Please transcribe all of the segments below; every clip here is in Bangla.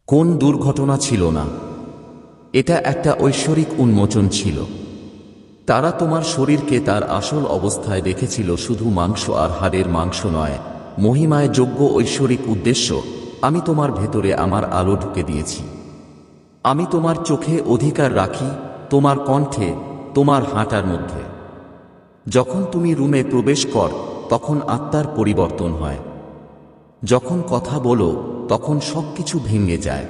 কোন দুর্ঘটনা ছিল না, এটা একটা ঐশ্বরিক উন্মোচন ছিল। তারা তোমার শরীরকে তার আসল অবস্থায় দেখেছিল, শুধু মাংস আর হাড়ের মাংস নয়, মহিমায় যোগ্য ঐশ্বরিক উদ্দেশ্য। আমি তোমার ভেতরে আমার আলো ঢুকে দিয়েছি। আমি তোমার চোখে অধিকার রাখি, তোমার কণ্ঠে, তোমার হাঁটার মধ্যে। যখন তুমি রুমে প্রবেশ কর তখন আত্মার পরিবর্তন হয়। যখন কথা বলো তখন সবকিছু ভেঙে যায়।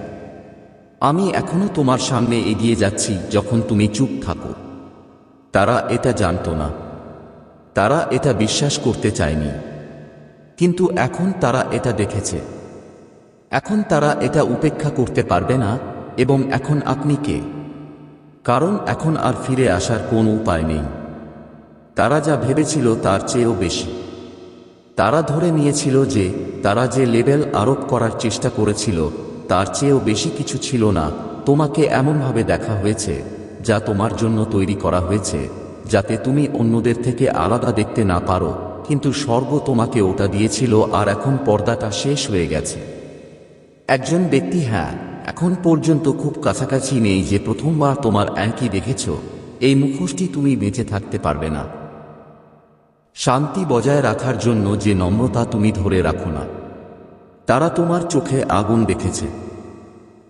আমি এখনো তোমার সামনে এগিয়ে যাচ্ছি যখন তুমি চুপ থাকো। তারা এটা জানত না, তারা এটা বিশ্বাস করতে চায়নি, কিন্তু এখন তারা এটা দেখেছে। এখন তারা এটা উপেক্ষা করতে পারবে না। এবং এখন আপনি কে? কারণ এখন আর ফিরে আসার কোনো উপায় নেই। তারা যা ভেবেছিল তার চেয়েও বেশি। তারা ধরে নিয়েছিল যে তারা যে লেভেল আরোপ করার চেষ্টা করেছিল তার চেয়েও বেশি কিছু ছিল না। তোমাকে এমনভাবে দেখা হয়েছে যা তোমার জন্য তৈরি করা হয়েছে, যাতে তুমি অন্যদের থেকে আলাদা দেখতে না পারো, কিন্তু স্বর্গ তোমাকে ওটা দিয়েছিল। আর এখন পর্দাটা শেষ হয়ে গেছে। একজন ব্যক্তি, হ্যাঁ, এখন পর্যন্ত খুব কাছাকাছি নেই, যে প্রথমবার তোমার একই দেখেছ। এই মুখোশটি তুমি বেঁচে থাকতে পারবে না। শান্তি বজায় রাখার জন্য যে নম্রতা তুমি ধরে রাখো না। তারা তোমার চোখে আগুন দেখেছে।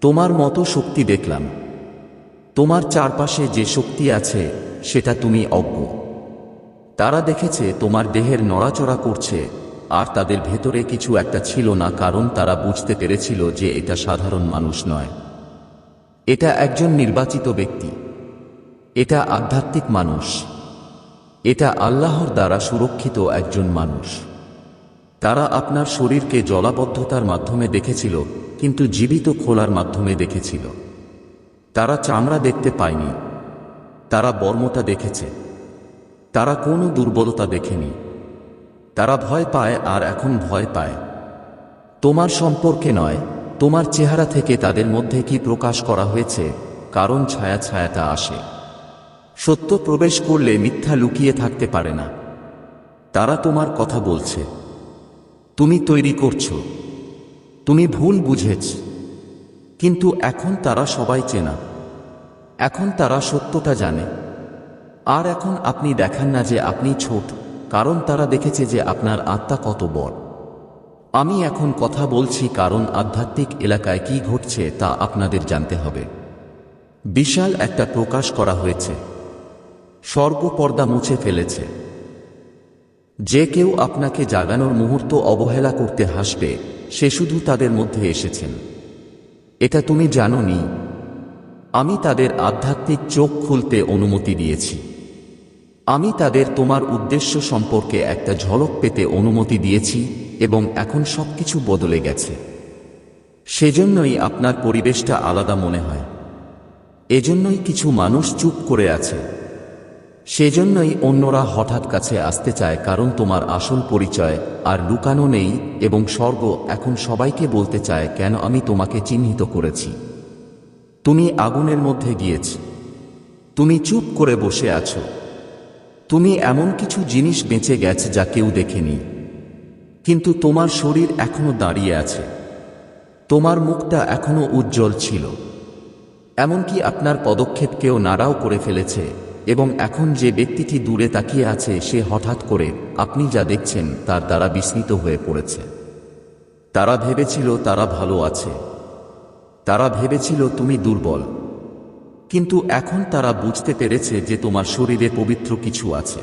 তোমার মতো শক্তি দেখলাম। তোমার চারপাশে যে শক্তি আছে সেটা তুমি অজ্ঞ। তারা দেখেছে তোমার দেহের নড়াচড়া করছে, আর তাদের ভেতরে কিছু একটা ছিল না, কারণ তারা বুঝতে পেরেছিল যে এটা সাধারণ মানুষ নয়। এটা একজন নির্বাচিত ব্যক্তি। এটা আধ্যাত্মিক মানুষ। এটা আল্লাহর দ্বারা সুরক্ষিত একজন মানুষ। তারা আপনার শরীরকে জলাবদ্ধতার মাধ্যমে দেখেছিল, কিন্তু জীবিত খোলার মাধ্যমে দেখেছিল। তারা চামড়া দেখতে পায়নি, তারা বর্মতা দেখেছে। তারা কোনো দুর্বলতা দেখেনি। তারা ভয় পায়, আর এখন ভয় পায় তোমার সম্পর্কে নয়, তোমার চেহারা থেকে তাদের মধ্যে কি প্রকাশ করা হয়েছে, কারণ ছায়াটা আসে। সত্য প্রবেশ করলে মিথ্যা লুকিয়ে থাকতে পারে না। তারা তোমার কথা বলছে, তুমি তৈরি করছো, তুমি ভুল বুঝেছ। কিন্তু এখন তারা সবাই চেনা। এখন তারা সত্যটা জানে। আর এখন আপনি দেখান না যে আপনি ছোট, কারণ তারা দেখেছে যে আপনার আত্মা কত বড়। আমি এখন কথা বলছি কারণ আধ্যাত্মিক এলাকায় কি ঘটছে তা আপনাদের জানতে হবে। বিশাল একটা প্রকাশ করা হয়েছে। স্বর্গ পর্দা মুছে ফেলেছে। যে কেউ আপনাকে জাগানোর মুহূর্ত অবহেলা করতে হাসবে, সে শুধু তাদের মধ্যে এসেছেন। এটা তুমি জানোনি। আমি তাদের আধ্যাত্মিক চোখ খুলতে অনুমতি দিয়েছি। আমি তাদের তোমার উদ্দেশ্য সম্পর্কে একটা ঝলক পেতে অনুমতি দিয়েছি, এবং এখন সবকিছু বদলে গেছে। সেজন্যই আপনার পরিবেশটা আলাদা মনে হয়। এজন্যই কিছু মানুষ চুপ করে আছে। সেজন্যই অন্যরা হঠাৎ কাছে আসতে চায়, কারণ তোমার আসল পরিচয় আর লুকানো নেই, এবং স্বর্গ এখন সবাইকে বলতে চায়, কেন আমি তোমাকে চিহ্নিত করেছি। তুমি আগুনের মধ্যে গিয়েছ। তুমি চুপ করে বসে আছো। তুমি এমন কিছু জিনিস বেঁচে গেছে যা কেউ দেখেনি, কিন্তু তোমার শরীর এখনো দাঁড়িয়ে আছে। তোমার মুখটা এখনো উজ্জ্বল ছিল। এমনকি আপনার পদক্ষেপকেও নাড়াও করে ফেলেছে। এবং এখন যে ব্যক্তিটি দূরে তাকিয়ে আছে, সে হঠাৎ করে আপনি যা দেখছেন তার দ্বারা বিস্মিত হয়ে পড়েছে। তারা ভেবেছিল তারা ভালো আছে। তারা ভেবেছিল তুমি দুর্বল। কিন্তু এখন তারা বুঝতে পেরেছে যে তোমার শরীরে পবিত্র কিছু আছে।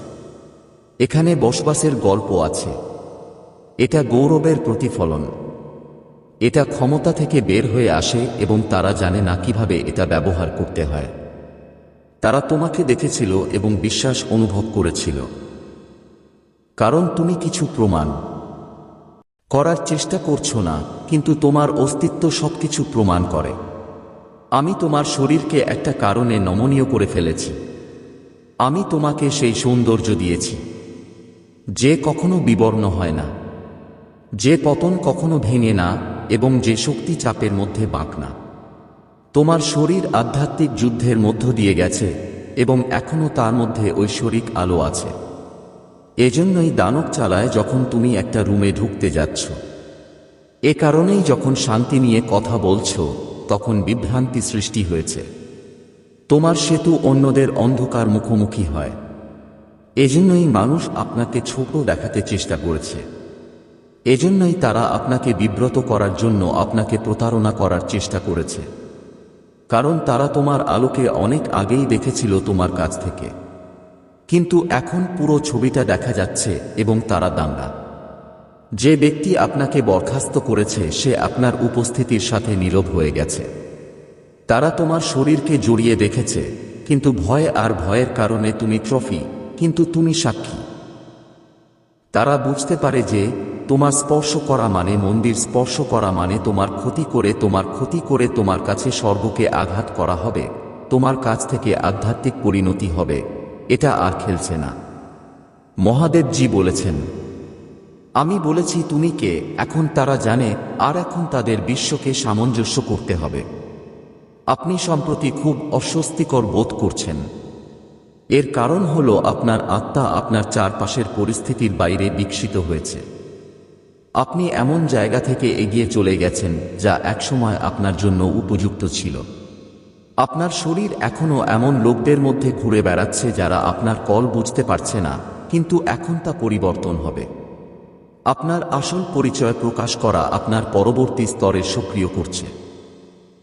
এখানে বসবাসের গল্প আছে। এটা গৌরবের প্রতিফলন। এটা ক্ষমতা থেকে বের হয়ে আসে, এবং তারা জানে না কিভাবে এটা ব্যবহার করতে হয়। তারা তোমাকে দেখেছিল এবং বিশ্বাস অনুভব করেছিল, কারণ তুমি কিছু প্রমাণ করার চেষ্টা করছো না, কিন্তু তোমার অস্তিত্ব সবকিছু প্রমাণ করে। আমি তোমার শরীরকে একটা কারণে নমনীয় করে ফেলেছি। আমি তোমাকে সেই সৌন্দর্য দিয়েছি যে কখনো বিবর্ণ হয় না, যে পতন কখনো ভেঙে না, এবং যে শক্তি চাপের মধ্যে বাঁক না। তোমার শরীর আধ্যাত্মিক যুদ্ধের মধ্য দিয়ে গেছে, এবং এখনো তার মধ্যে ঐশ্বরিক আলো আছে। এজন্যই দানব চালায় যখন তুমি একটা রুমে ঢুকতে যাচ্ছ। এ কারণেই যখন শান্তি নিয়ে কথা বলছো, তখন বিভ্রান্তি সৃষ্টি হয়েছে। তোমার সেতু অন্যদের অন্ধকার মুখোমুখি হয়। এজন্যই মানুষ আপনাকে ছোট দেখাতে চেষ্টা করেছে। এজন্যই তারা আপনাকে বিব্রত করার জন্য আপনাকে প্রতারণা করার চেষ্টা করেছে। কারণ তারা তোমার আলোকে অনেক আগেই দেখেছিল তোমার কাছ থেকে। কিন্তু এখন পুরো ছবিটা দেখা যাচ্ছে এবং তারা দাঙ্গা। যে ব্যক্তি আপনাকে বরখাস্ত করেছে সে আপনার উপস্থিতির সাথে নীরব হয়ে গেছে। তারা তোমার শরীরকে জড়িয়ে দেখেছে, কিন্তু ভয় আর ভয়ের কারণে তুমি ট্রফি, কিন্তু তুমি সাক্ষী। তারা বুঝতে পারে যে তোমার স্পর্শ করা মানে মন্দির স্পর্শ করা মানে তোমার ক্ষতি করে তোমার কাছে স্বর্গকে আঘাত করা হবে, তোমার কাছ থেকে আধ্যাত্মিক পরিণতি হবে। এটা আর খেলছে না। মহাদেবজি বলেছেন, আমি বলেছি তুমি কে। এখন তারা জানে, আর এখন তাদের বিশ্বকে সামঞ্জস্য করতে হবে। আপনি সম্প্রতি খুব অস্বস্তিকর বোধ করছেন। এর কারণ হলো আপনার আত্মা আপনার চারপাশের পরিস্থিতির বাইরে বিকশিত হয়েছে। আপনি এমন জায়গা থেকে এগিয়ে চলে গেছেন যা একসময় আপনার জন্য উপযুক্ত ছিল। আপনার শরীর এখনও এমন লোকদের মধ্যে ঘুরে বেড়াচ্ছে যারা আপনার কল বুঝতে পারছে না, কিন্তু এখন তা পরিবর্তন হবে। আপনার আসল পরিচয় প্রকাশ করা আপনার পরবর্তী স্তরে সক্রিয় করছে।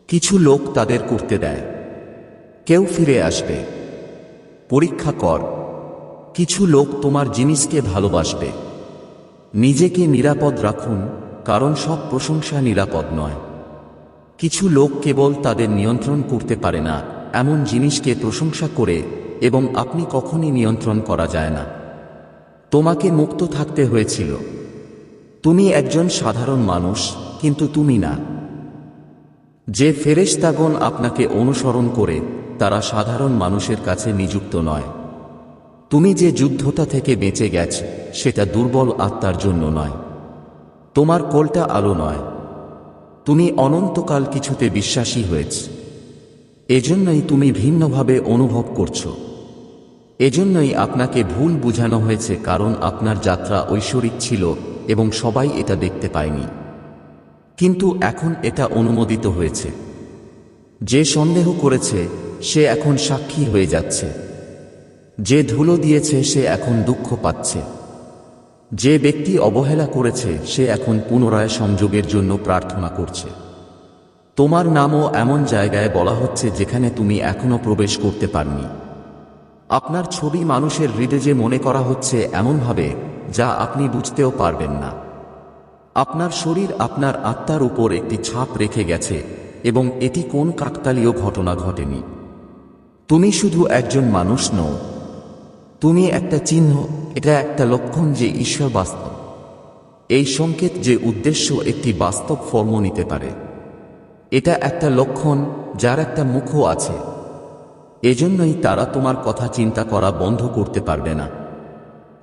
কিছু লোক তাদের করতে দেয়, কেউ ফিরে আসবে। পরীক্ষা কর। কিছু লোক তোমার জিনিসকে ভালোবাসবে। নিজেকে নিরাপদ রাখুন, কারণ সব প্রশংসা নিরাপদ নয়। কিছু লোক কেবল তাদের নিয়ন্ত্রণ করতে পারে না এমন জিনিসকে প্রশংসা করে, এবং আপনি কখনই নিয়ন্ত্রণ করা যায় না। তোমাকে মুক্ত থাকতে হয়েছিল। তুমি একজন সাধারণ মানুষ, কিন্তু তুমি না। যে ফেরেশতাগণ আপনাকে অনুসরণ করে তারা সাধারণ মানুষের কাছে নিযুক্ত নয়। তুমি যে যুদ্ধটা থেকে বেঁচে গেছ সেটা দুর্বল আত্মার জন্য নয়। তোমার কোলটা আলো নয়। তুমি অনন্তকাল কিছুতে বিশ্বাসী হয়েছ। এজন্যই তুমি ভিন্নভাবে অনুভব করছো। এজন্যই আপনাকে ভুল বুঝানো হয়েছে, কারণ আপনার যাত্রা ঐশ্বরিক ছিল এবং সবাই এটা দেখতে পায়নি। কিন্তু এখন এটা অনুমোদিত হয়েছে। যে সন্দেহ করেছে সে এখন সাক্ষী হয়ে যাচ্ছে। যে ধুলো দিয়েছে সে এখন দুঃখ পাচ্ছে। যে ব্যক্তি অবহেলা করেছে সে এখন পুনরায় সংযোগের জন্য প্রার্থনা করছে। তোমার নামও এমন জায়গায় বলা হচ্ছে যেখানে তুমি এখনো প্রবেশ করতে পারনি। আপনার ছবি মানুষের হৃদয়ে মনে করা হচ্ছে এমনভাবে যা আপনি বুঝতেও পারবেন না। আপনার শরীর আপনার আত্মার উপর একটি ছাপ রেখে গেছে, এবং এটি কোন কাকতালীয় ঘটনা ঘটেনি। তুমি শুধু একজন মানুষ নও, তুমি একটা চিহ্ন। এটা একটা লক্ষণ যে ঈশ্বর বাস্তব। এই সংকেত যে উদ্দেশ্য একটি বাস্তব ফর্ম নিতে পারে। এটা একটা লক্ষণ যার একটা মুখও আছে। এজন্যই তারা তোমার কথা চিন্তা করা বন্ধ করতে পারবে না।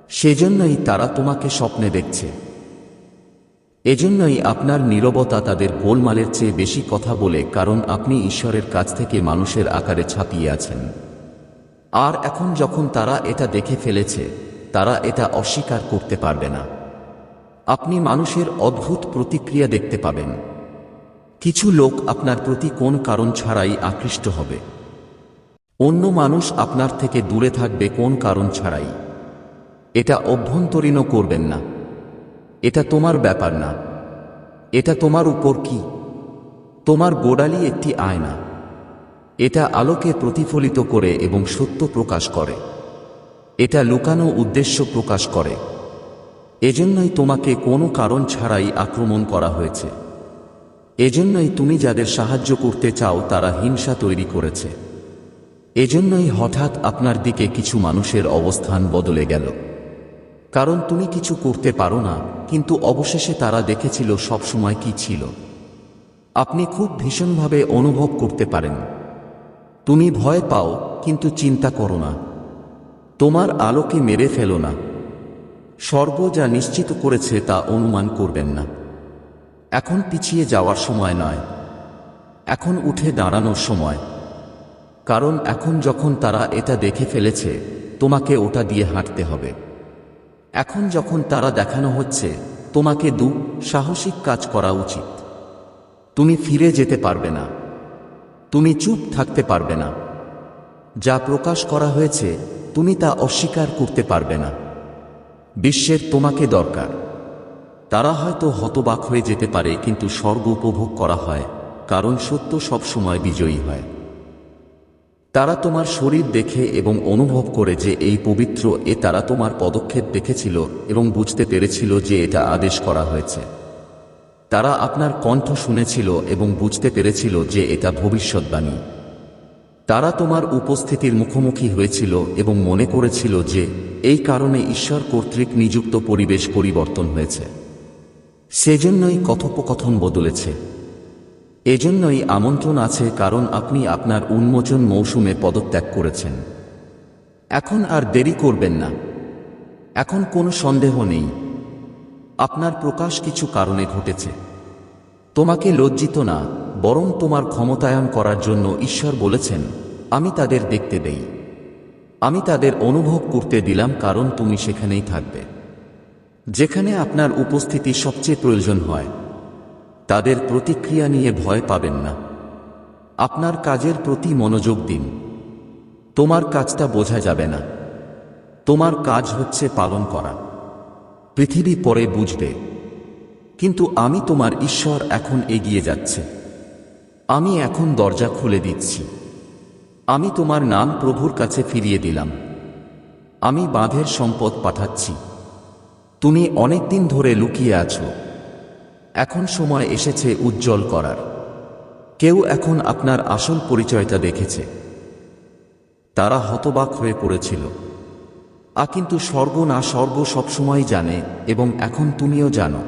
সেজন্যই তারা তোমাকে স্বপ্নে দেখছে। এজন্যই আপনার নীরবতা তাদের গোলমালের চেয়ে বেশি কথা বলে, কারণ আপনি ঈশ্বরের কাছ থেকে মানুষের আকারে ছাপিয়ে আছেন। আর এখন যখন তারা এটা দেখে ফেলেছে, তারা এটা অস্বীকার করতে পারবে না। আপনি মানুষের অদ্ভুত প্রতিক্রিয়া দেখতে পাবেন। কিছু লোক আপনার প্রতি কোন কারণ ছাড়াই আকৃষ্ট হবে। অন্য মানুষ আপনার থেকে দূরে থাকবে কোন কারণ ছাড়াই। এটা অভ্যন্তরীণও করবেন না। এটা তোমার ব্যাপার না। এটা তোমার উপর কি। তোমার গোড়ালি একটি আয়না। এটা আলোকে প্রতিফলিত করে এবং সত্য প্রকাশ করে। এটা লুকানো উদ্দেশ্য প্রকাশ করে। এজন্যই তোমাকে কোনো কারণ ছাড়াই আক্রমণ করা হয়েছে। এজন্যই তুমি যাদের সাহায্য করতে চাও তারা হিংসা তৈরি করেছে। এজন্যই হঠাৎ আপনার দিকে কিছু মানুষের অবস্থান বদলে গেল। কারণ তুমি কিছু করতে পারো না, কিন্তু অবশেষে তারা দেখেছিল সবসময় কি ছিল। আপনি খুব ভীষণভাবে অনুভব করতে পারেন। তুমি ভয় পাও, কিন্তু চিন্তা করো না। তোমার আলোকে মেরে ফেলো না। স্বর্গ যা নিশ্চিত করেছে তা অনুমান করবেন না। এখন পিছিয়ে যাওয়ার সময় নয়, এখন উঠে দাঁড়ানোর সময়। কারণ এখন যখন তারা এটা দেখে ফেলেছে, তোমাকে ওটা দিয়ে হাঁটতে হবে। এখন যখন তারা দেখানো হচ্ছে, তোমাকে সাহসিক কাজ করা উচিত। তুমি ফিরে যেতে পারবে না। তুমি চুপ থাকতে পারবে না। যা প্রকাশ করা হয়েছে তুমি তা অস্বীকার করতে পারবে না। বিশ্বের তোমাকে দরকার। তারা হয়তো হতবাক হয়ে যেতে পারে, কিন্তু স্বর্গ উপভোগ করা হয়, কারণ সত্য সবসময় বিজয়ী হয়। তারা তোমার শরীর দেখে এবং অনুভব করে যে এই পবিত্র, তারা তোমার পদক্ষেপ দেখেছিল এবং বুঝতে পেরেছিল যে এটা আদেশ করা হয়েছে। তারা আপনার কণ্ঠ শুনেছিল এবং বুঝতে পেরেছিল যে এটা ভবিষ্যদ্বাণী। তারা তোমার উপস্থিতির মুখোমুখি হয়েছিল এবং মনে করেছিল যে এই কারণে ঈশ্বর কর্তৃক নিযুক্ত পরিবেশ পরিবর্তন হয়েছে। সেজন্যই কথোপকথন বদলেছে। এজন্যই আমন্ত্রণ আছে, কারণ আপনি আপনার উন্মোচন মৌসুমে পদত্যাগ করেছেন। এখন আর দেরি করবেন না। এখন কোনো সন্দেহ নেই, আপনার প্রকাশ কিছু কারণে ঘটেছে। তোমাকে লজ্জিত না, বরং তোমার ক্ষমতায়ন করার জন্য ঈশ্বর বলেছেন, আমি তাদের দেখতে দেই, আমি তাদের অনুভব করতে দিলাম, কারণ তুমি সেখানেই থাকবে যেখানে আপনার উপস্থিতি সবচেয়ে প্রয়োজন হয়। তাদের প্রতিক্রিয়া নিয়ে ভয় পাবেন না। আপনার কাজের প্রতি মনোযোগ দিন। তোমার কাজটা বোঝা যাবে না। তোমার কাজ হচ্ছে পালন করা। পৃথিবী পরে বুঝবে, কিন্তু আমি তোমার ঈশ্বর এখন এগিয়ে যাচ্ছে। আমি এখন দরজা খুলে দিচ্ছি। আমি তোমার নাম প্রভুর কাছে ফিরিয়ে দিলাম। আমি বাঁধের সম্পদ পাঠাচ্ছি। তুমি অনেকদিন ধরে লুকিয়ে আছো, এখন সময় এসেছে উজ্জ্বল করার। কেউ এখন আপনার আসল পরিচয়টা দেখেছে। তারা হতবাক হয়ে পড়েছিল, কিন্তু স্বর্গ সবসময় জানে, এবং এখন তুমিও জানো।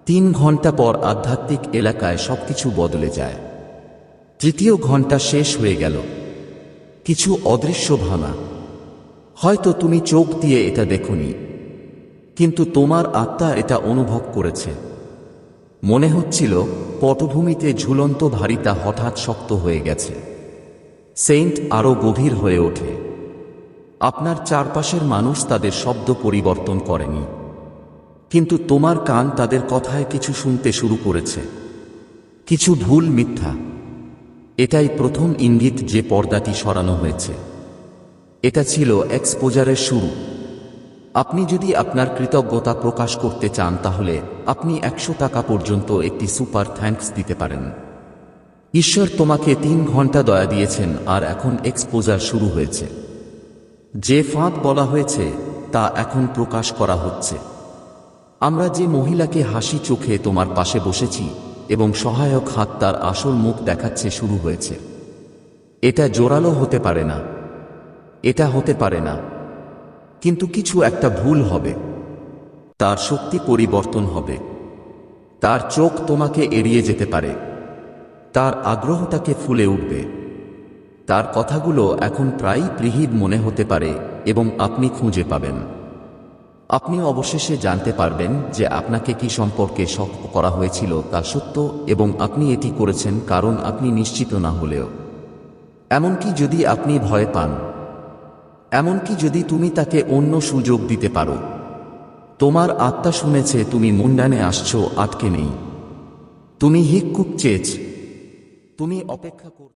3 ঘন্টা পর আধ্যাত্মিক এলাকায় সবকিছু বদলে যায়। তৃতীয় ঘন্টা শেষ হয়ে গেল। কিছু অদৃশ্য ভাঙা। হয়তো তুমি চোখ দিয়ে এটা দেখোনি, কিন্তু তোমার আত্মা এটা অনুভব করেছে। মনে হচ্ছিল পটভূমিতে ঝুলন্ত ভারীটা হঠাৎ শক্ত হয়ে গেছে। সেন্ট আরো গভীর হয়ে ওঠে। আপনার চারপাশের মানুষ তাদের শব্দ পরিবর্তন করেনি, কিন্তু তোমার কান তাদের কথায় কিছু শুনতে শুরু করেছে। কিছু ভুল মিথ্যা। এটাই প্রথম ইঙ্গিত যে পর্দাটি সরানো হয়েছে। এটা ছিল এক্সপোজারের শুরু। আপনি যদি আপনার কৃতজ্ঞতা প্রকাশ করতে চান, তাহলে আপনি 100 টাকা পর্যন্ত একটি সুপার থ্যাঙ্কস দিতে পারেন। ঈশ্বর তোমাকে 3 ঘন্টা দয়া দিয়েছেন, আর এখন এক্সপোজার শুরু হয়েছে। যে ফাঁদ বলা হয়েছে তা এখন প্রকাশ করা হচ্ছে। আমরা যে মহিলাকে হাসি চোখে তোমার পাশে বসেছি এবং সহায়ক হাত তার আসল মুখ দেখাচ্ছে শুরু হয়েছে। এটা জোরালো হতে পারে না, এটা হতে পারে না, কিন্তু কিছু একটা ভুল হবে। তার শক্তি পরিবর্তন হবে। তার চোখ তোমাকে এড়িয়ে যেতে পারে। তার আগ্রহটাকে ফুলে উঠবে। তার কথাগুলো এখন প্রায়ই প্রিহিড মনে হতে পারে, এবং আপনি খুঁজে পাবেন। আপনি অবশেষে জানতে পারবেন যে আপনাকে কি সম্পর্কে শক করা হয়েছিল তা সত্য, এবং আপনি এটি করেছেন কারণ আপনি নিশ্চিত না হলেও। এমনকি যদি আপনি ভয় পান, এমনকি যদি তুমি তাকে অন্য সুযোগ দিতে পারো। তোমার আত্মা শুনেছে তুমি মুন্ডানে আসছো, আটকে নেই। তুমি হিক্কুপ চেয়েছ। তুমি অপেক্ষা কর।